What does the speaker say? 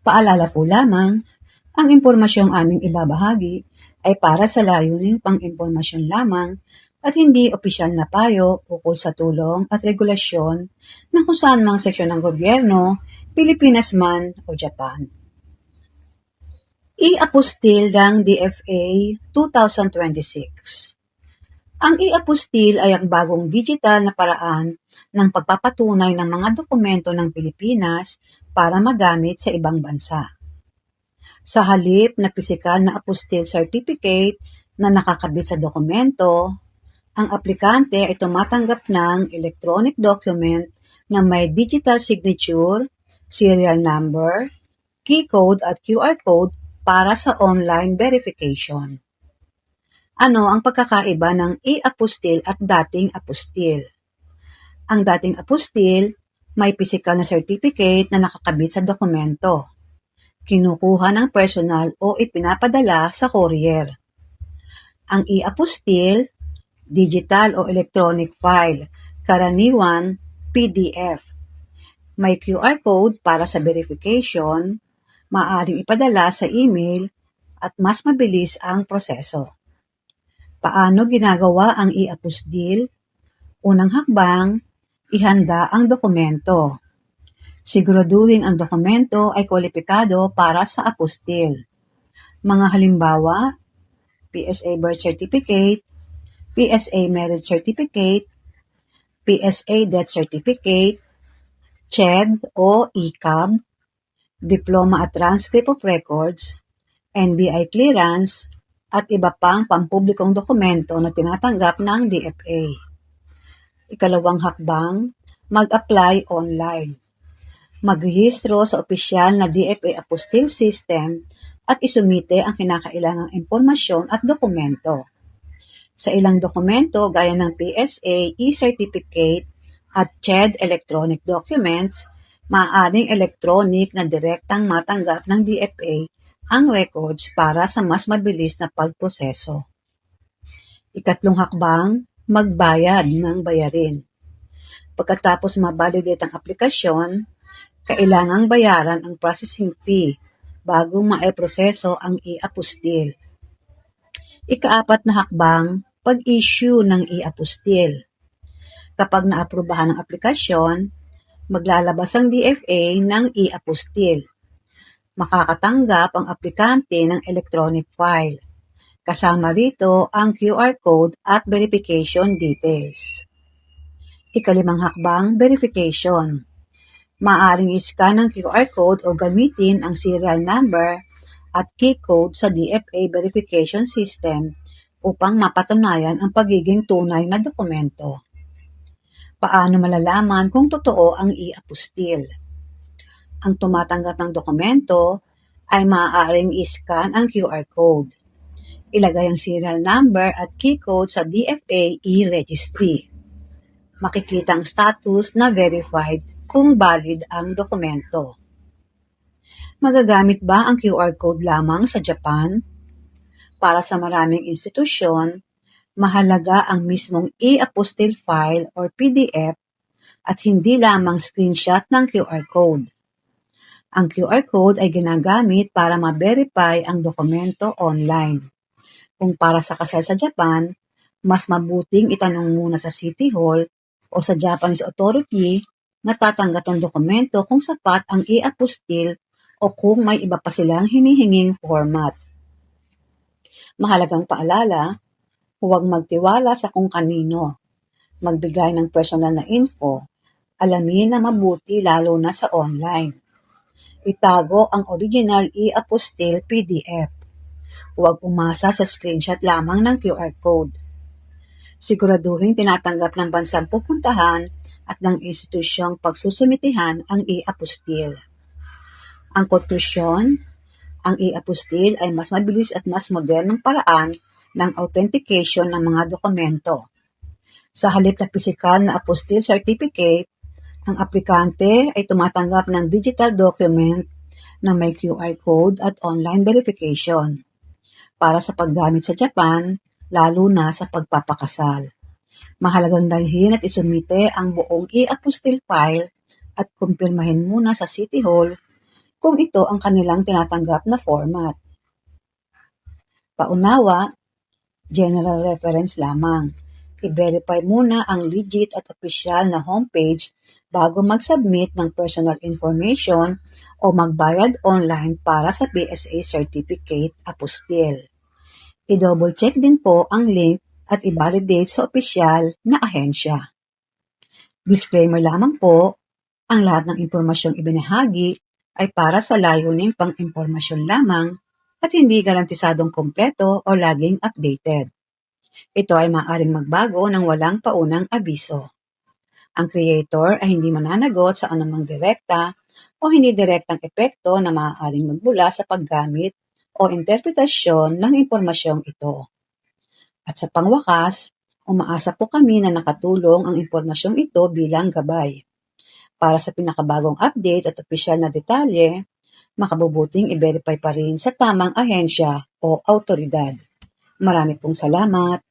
Paalala po lamang, ang impormasyong aming ibabahagi ay para sa layuning pang-impormasyon lamang at hindi opisyal na payo ukol sa tulong at regulasyon ng kung saan mang seksyon ng gobyerno, Pilipinas man o Japan. I-apostil ng DFA 2026. Ang i-apostil ay ang bagong digital na paraan ng pagpapatunay ng mga dokumento ng Pilipinas para magamit sa ibang bansa. Sa halip na pisikal na apostille certificate na nakakabit sa dokumento, ang aplikante ay tumatanggap ng electronic document na may digital signature, serial number, key code at QR code para sa online verification. Ano ang pagkakaiba ng i-apostil at dating apostil? Ang dating apostil may pisikal na certificate na nakakabit sa dokumento. Kinukuha ng personal o ipinapadala sa courier. Ang i-apostil, digital o electronic file, karaniwan PDF. May QR code para sa verification, maaaring ipadala sa email at mas mabilis ang proseso. Paano ginagawa ang i-apostil? Unang hakbang, ihanda ang dokumento. Siguraduhin ang dokumento ay kwalipikado para sa apostil. Mga halimbawa, PSA Birth Certificate, PSA Marriage Certificate, PSA Death Certificate, CHED o ECAB, Diploma at Transcript of Records, NBI Clearance, at iba pang pampublikong dokumento na tinatanggap ng DFA. Ikalawang hakbang, mag-apply online. Magrehistro sa opisyal na DFA Apostille System at isumite ang kinakailangang impormasyon at dokumento. Sa ilang dokumento gaya ng PSA e-certificate at CHED electronic documents, maaaring electronic na direktang matanggap ng DFA ang records para sa mas mabilis na pagproseso. Ikatlong hakbang, magbayad ng bayarin. Pagkatapos ma-validate ang aplikasyon, kailangang bayaran ang processing fee bago maiproseso ang i-apostil. Ikaapat na hakbang, pag-issue ng i-apostil. Kapag naaprubahan ang aplikasyon, maglalabas ang DFA ng i-apostil. Makakatanggap ang aplikante ng electronic file. Kasama rito ang QR code at verification details. Ikalimang hakbang, verification. Maaring iscan ang QR code o gamitin ang serial number at key code sa DFA verification system upang mapatunayan ang pagiging tunay na dokumento. Paano malalaman kung totoo ang i-apostil? Ang tumatanggap ng dokumento ay maaaring iscan ang QR code. Ilagay ang serial number at key code sa DFA e-registry. Makikita ang status na verified kung valid ang dokumento. Magagamit ba ang QR code lamang sa Japan? Para sa maraming institusyon, mahalaga ang mismong e-apostil file or PDF at hindi lamang screenshot ng QR code. Ang QR code ay ginagamit para ma-verify ang dokumento online. Kung para sa kasal sa Japan, mas mabuting itanong muna sa City Hall o sa Japanese authority na tatanggap ng dokumento kung sapat ang i-apostil o kung may iba pa silang hinihinging format. Mahalagang paalala, huwag magtiwala sa kung kanino. Magbigay ng personal na info. Alamin na mabuti lalo na sa online. Itago ang original i-apostil PDF. Huwag umasa sa screenshot lamang ng QR code. Siguraduhin tinatanggap ng bansang pupuntahan at ng institusyong pagsusumitihan ang i-apostil. Ang konklusyon, ang i-apostil ay mas mabilis at mas modernong paraan ng authentication ng mga dokumento. Sa halip na pisikal na apostille certificate, ang aplikante ay tumatanggap ng digital document na may QR code at online verification para sa paggamit sa Japan, lalo na sa pagpapakasal. Mahalagang dalhin at isumite ang buong i-apostil file at kumpirmahin muna sa City Hall kung ito ang kanilang tinatanggap na format. Paunawa, general reference lamang. I-verify muna ang legit at opisyal na homepage bago mag-submit ng personal information o magbayad online para sa PSA Certificate Apostille. I-double check din po ang link at i-validate sa opisyal na ahensya. Disclaimer lamang po, ang lahat ng impormasyong ibinahagi ay para sa layuning pang-impormasyon lamang at hindi garantisadong kompleto o laging updated. Ito ay maaaring magbago ng walang paunang abiso. Ang creator ay hindi mananagot sa anumang direkta o hindi direktang epekto na maaaring magmula sa paggamit o interpretasyon ng impormasyong ito. At sa pangwakas, umaasa po kami na nakatulong ang impormasyong ito bilang gabay. Para sa pinakabagong update at opisyal na detalye, makabubuting i-verify pa rin sa tamang ahensya o autoridad. Marami pong salamat.